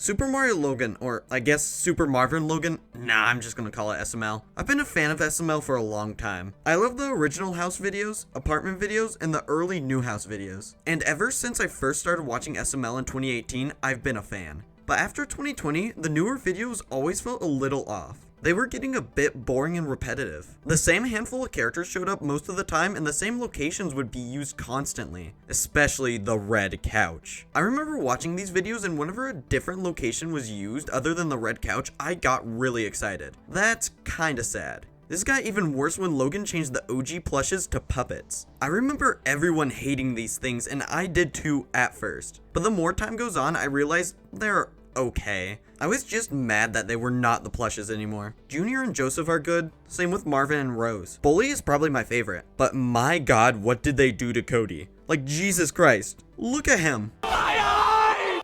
Super Mario Logan, or I guess Super Marvin Logan, nah, I'm just gonna call it SML. I've been a fan of SML for a long time. I love the original house videos, apartment videos, and the early new house videos. And ever since I first started watching SML in 2018, I've been a fan. But after 2020, the newer videos always felt a little off. They were getting a bit boring and repetitive. The same handful of characters showed up most of the time, and the same locations would be used constantly, especially the red couch. I remember watching these videos, and whenever a different location was used other than the red couch, I got really excited. That's kinda sad. This got even worse when Logan changed the OG plushes to puppets. I remember everyone hating these things, and I did too at first. But the more time goes on, I realized they're okay. I was just mad that they were not the plushes anymore. Junior and Joseph are good, same with Marvin and Rose. Bully is probably my favorite, but my god, what did they do to Cody? Like, Jesus Christ, look at him.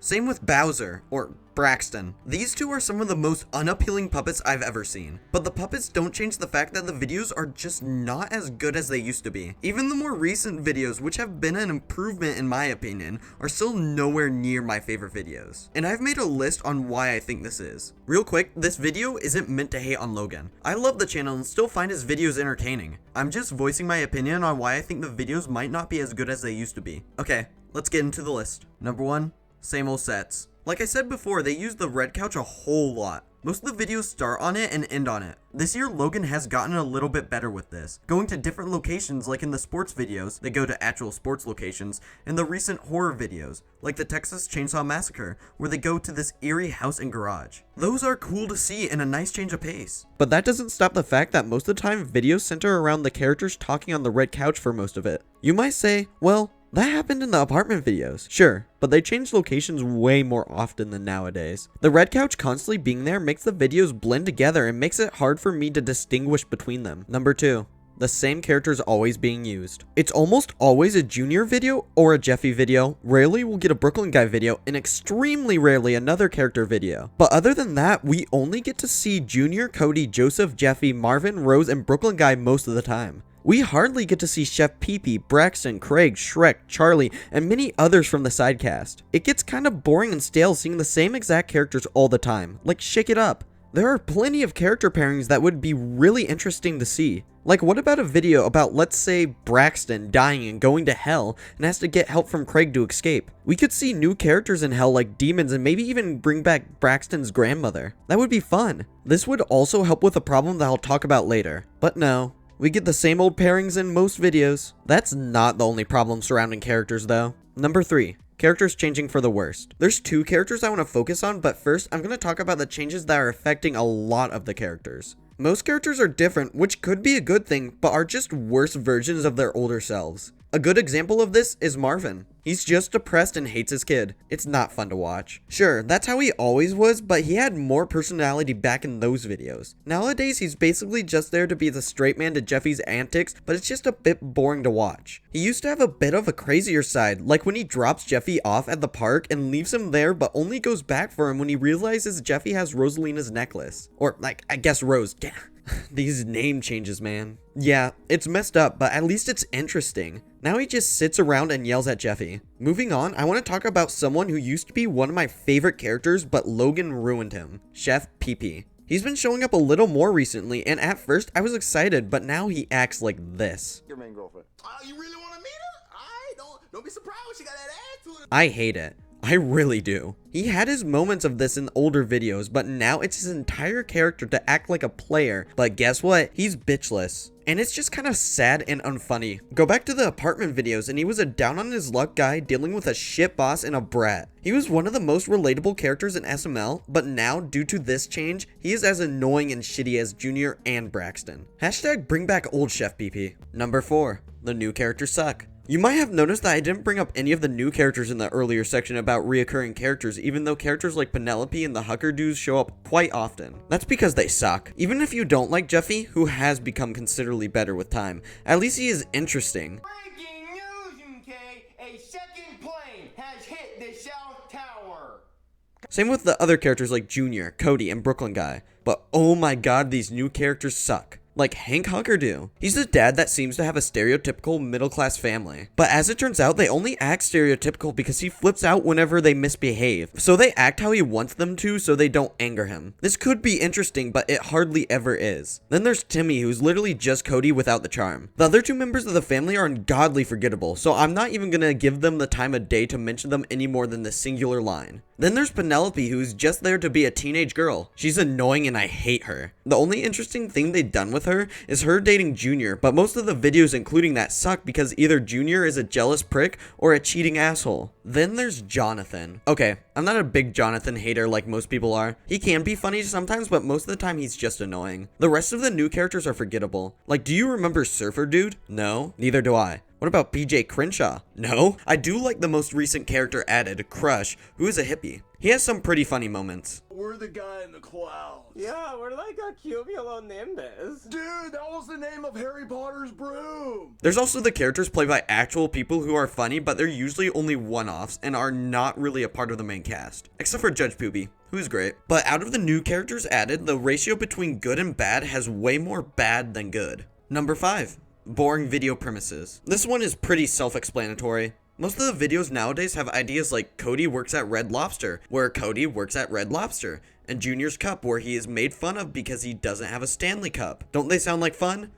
Same with Bowser, or Braxton. These two are some of the most unappealing puppets I've ever seen. But the puppets don't change the fact that the videos are just not as good as they used to be. Even the more recent videos, which have been an improvement in my opinion, are still nowhere near my favorite videos. And I've made a list on why I think this is. Real quick, this video isn't meant to hate on Logan. I love the channel and still find his videos entertaining. I'm just voicing my opinion on why I think the videos might not be as good as they used to be. Okay, let's get into the list. Number 1. Same old sets. Like I said before, they use the red couch a whole lot. Most of the videos start on it and end on it. This year, Logan has gotten a little bit better with this, going to different locations like in the sports videos, they go to actual sports locations, and the recent horror videos, like the Texas Chainsaw Massacre, where they go to this eerie house and garage. Those are cool to see and a nice change of pace. But that doesn't stop the fact that most of the time, videos center around the characters talking on the red couch for most of it. You might say, well, that happened in the apartment videos. Sure, but they changed locations way more often than nowadays. The red couch constantly being there makes the videos blend together and makes it hard for me to distinguish between them. Number 2. The same characters always being used. It's almost always a Junior video or a Jeffy video. Rarely we'll get a Brooklyn guy video, and extremely rarely another character video. But other than that, we only get to see Junior, Cody, Joseph, Jeffy, Marvin, Rose, and Brooklyn guy most of the time. We hardly get to see Chef Pee-Pee, Braxton, Craig, Shrek, Charlie, and many others from the sidecast. It gets kind of boring and stale seeing the same exact characters all the time. Like, shake it up. There are plenty of character pairings that would be really interesting to see. Like, what about a video about, let's say, Braxton dying and going to hell and has to get help from Craig to escape? We could see new characters in hell like demons and maybe even bring back Braxton's grandmother. That would be fun. This would also help with a problem that I'll talk about later. But no. We get the same old pairings in most videos. That's not the only problem surrounding characters though. Number 3. Characters changing for the worst. There's 2 characters I want to focus on, but first I'm going to talk about the changes that are affecting a lot of the characters. Most characters are different, which could be a good thing, but are just worse versions of their older selves. A good example of this is Marvin. He's just depressed and hates his kid. It's not fun to watch. Sure, that's how he always was, but he had more personality back in those videos. Nowadays, he's basically just there to be the straight man to Jeffy's antics, but it's just a bit boring to watch. He used to have a bit of a crazier side, like when he drops Jeffy off at the park and leaves him there, but only goes back for him when he realizes Jeffy has Rosalina's necklace. Or, like, I guess Rose. These name changes, man. Yeah, it's messed up, but at least it's interesting. Now he just sits around and yells at Jeffy. Moving on, I want to talk about someone who used to be one of my favorite characters, but Logan ruined him. Chef Pee-Pee. He's been showing up a little more recently, and at first I was excited, but now he acts like this. Your main girlfriend. You really want to meet her? Don't be surprised when she got that attitude. I hate it. I really do. He had his moments of this in older videos, but now it's his entire character to act like a player. But guess what? He's bitchless. And it's just kind of sad and unfunny. Go back to the apartment videos and he was a down on his luck guy dealing with a shit boss and a brat. He was one of the most relatable characters in SML, but now due to this change, he is as annoying and shitty as Junior and Braxton. Hashtag bring back old Chef PP. Number 4. The new characters suck. You might have noticed that I didn't bring up any of the new characters in the earlier section about reoccurring characters, even though characters like Penelope and the Hucker Dudes show up quite often. That's because they suck. Even if you don't like Jeffy, who has become considerably better with time, at least he is interesting. Breaking news, UK! A second plane has hit the South Tower! Same with the other characters like Junior, Cody, and Brooklyn Guy. But oh my god, these new characters suck. like Hank Huckerdoo. He's the dad that seems to have a stereotypical middle-class family. But as it turns out, they only act stereotypical because he flips out whenever they misbehave. So they act how he wants them to so they don't anger him. This could be interesting, but it hardly ever is. Then there's Timmy, who's literally just Cody without the charm. The other two members of the family are ungodly forgettable, so I'm not even gonna give them the time of day to mention them any more than the singular line. Then there's Penelope, who's just there to be a teenage girl. She's annoying and I hate her. The only interesting thing they've done with her is her dating Junior, but most of the videos including that suck because either Junior is a jealous prick or a cheating asshole. Then there's Jonathan. Okay, I'm not a big Jonathan hater like most people are. He can be funny sometimes, but most of the time he's just annoying. The rest of the new characters are forgettable. Like, do you remember Surfer Dude? No, neither do I. What about BJ Crenshaw? No. I do like the most recent character added, Crush, who is a hippie. He has some pretty funny moments. We're the guy in the clouds. Yeah, we're like a cumulonimbus. Dude, that was the name of Harry Potter's broom. There's also the characters played by actual people who are funny, but they're usually only one-offs and are not really a part of the main cast. Except for Judge Poopy, who's great. But out of the new characters added, the ratio between good and bad has way more bad than good. Number 5. Boring video premises. This one is pretty self-explanatory. Most of the videos nowadays have ideas like Cody works at Red Lobster, where Cody works at Red Lobster, and Junior's Cup, where he is made fun of because he doesn't have a Stanley Cup. Don't they sound like fun?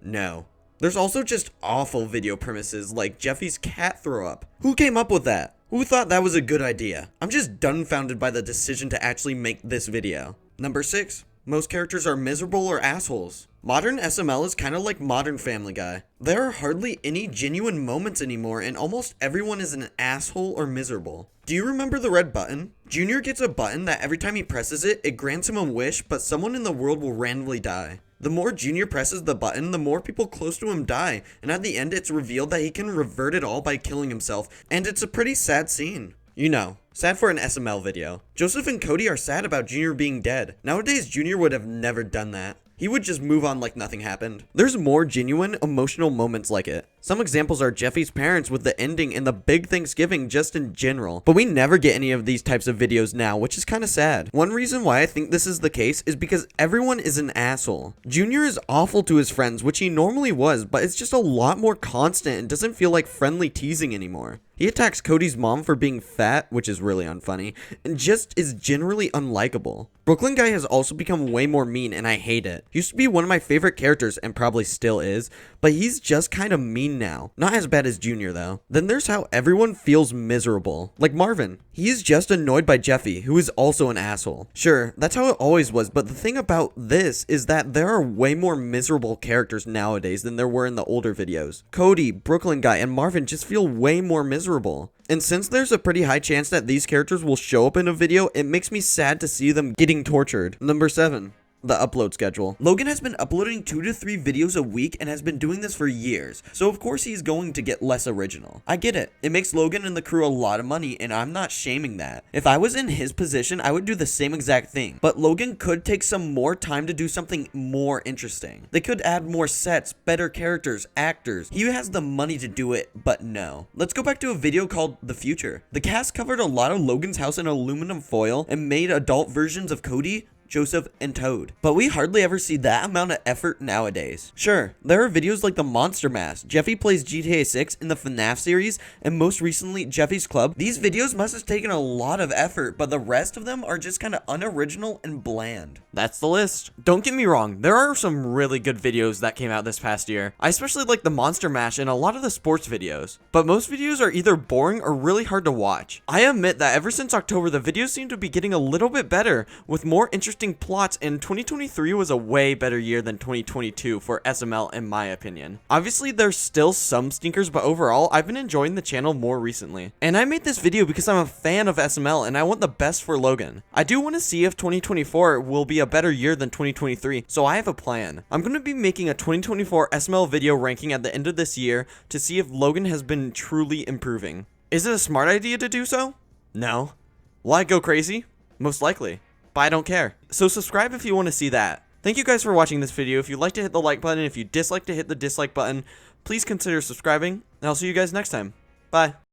No. There's also just awful video premises like Jeffy's cat throw up. Who came up with that? Who thought that was a good idea? I'm just dumbfounded by the decision to actually make this video. Number 6. Most characters are miserable or assholes. Modern SML is kind of like modern Family Guy. There are hardly any genuine moments anymore and almost everyone is an asshole or miserable. Do you remember the red button? Junior gets a button that every time he presses it, it grants him a wish, but someone in the world will randomly die. The more Junior presses the button, the more people close to him die, and at the end it's revealed that he can revert it all by killing himself, and it's a pretty sad scene. You know, sad for an SML video. Joseph and Cody are sad about Junior being dead. Nowadays, Junior would have never done that. He would just move on like nothing happened. There's more genuine, emotional moments like it. Some examples are Jeffy's parents with the ending and the big Thanksgiving just in general. But we never get any of these types of videos now, which is kind of sad. One reason why I think this is the case is because everyone is an asshole. Junior is awful to his friends, which he normally was, but it's just a lot more constant and doesn't feel like friendly teasing anymore. He attacks Cody's mom for being fat, which is really unfunny, and just is generally unlikable. Brooklyn Guy has also become way more mean and I hate it. He used to be one of my favorite characters and probably still is, but he's just kind of mean now. Not as bad as Junior though. Then there's how everyone feels miserable. Like Marvin. He's just annoyed by Jeffy, who is also an asshole. Sure, that's how it always was, but the thing about this is that there are way more miserable characters nowadays than there were in the older videos. Cody, Brooklyn Guy, and Marvin just feel way more miserable. And since there's a pretty high chance that these characters will show up in a video, it makes me sad to see them getting tortured. Number 7. The upload schedule. Logan has been uploading 2 to 3 videos a week and has been doing this for years, so of course he's going to get less original. I get it. It makes Logan and the crew a lot of money and I'm not shaming that. If I was in his position, I would do the same exact thing, but Logan could take some more time to do something more interesting. They could add more sets, better characters, actors. He has the money to do it, but no. Let's go back to a video called The Future. The cast covered a lot of Logan's house in aluminum foil and made adult versions of Cody, Joseph, and Toad. But we hardly ever see that amount of effort nowadays. Sure, there are videos like the Monster Mash, Jeffy plays GTA 6 in the FNAF series, and most recently Jeffy's Club. These videos must have taken a lot of effort, but the rest of them are just kind of unoriginal and bland. That's the list. Don't get me wrong, there are some really good videos that came out this past year. I especially like the Monster Mash and a lot of the sports videos, but most videos are either boring or really hard to watch. I admit that ever since October, the videos seem to be getting a little bit better with more interesting plots, and 2023 was a way better year than 2022 for SML in my opinion. Obviously there's still some stinkers, but overall I've been enjoying the channel more recently. And I made this video because I'm a fan of SML and I want the best for Logan. I do want to see if 2024 will be a better year than 2023, so I have a plan. I'm going to be making a 2024 SML video ranking at the end of this year to see if Logan has been truly improving. Is it a smart idea to do so? No. Will I go crazy? Most likely. But I don't care. So subscribe if you want to see that. Thank you guys for watching this video. If you'd like to hit the like button, if you dislike to hit the dislike button, please consider subscribing, and I'll see you guys next time. Bye.